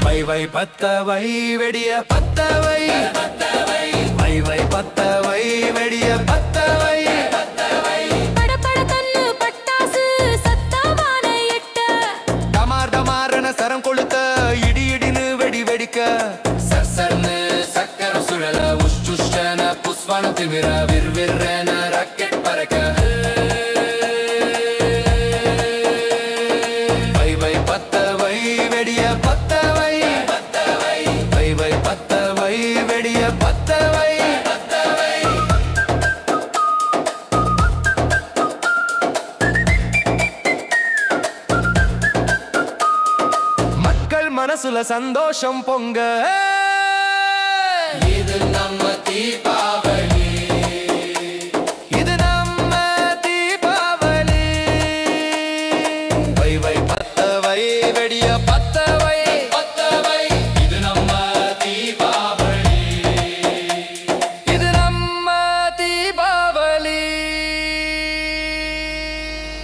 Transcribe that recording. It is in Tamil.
வை பத்தவை வெடிய பத்தவை வை பத்தவை வெடிய பத்தவை படபட கண்ணு பட்டாசு சத்தமான எட்ட டமார் டமாரன சரம் கொளுத்த இடி இடின்னு வெடி வெடிக்க சர்சர்னு சக்கரம் சுழல உஷ்சுஷ்டன புஷ்வானம் திமிர விர்விர்ரன ராக்கெட் பறக்க வை பத்தவை வெடிய பத்தவை வை பத்தவை வெடிய பத்தவை மக்கள் மனசுல சந்தோஷம் பொங்க இது நம்ம தீபா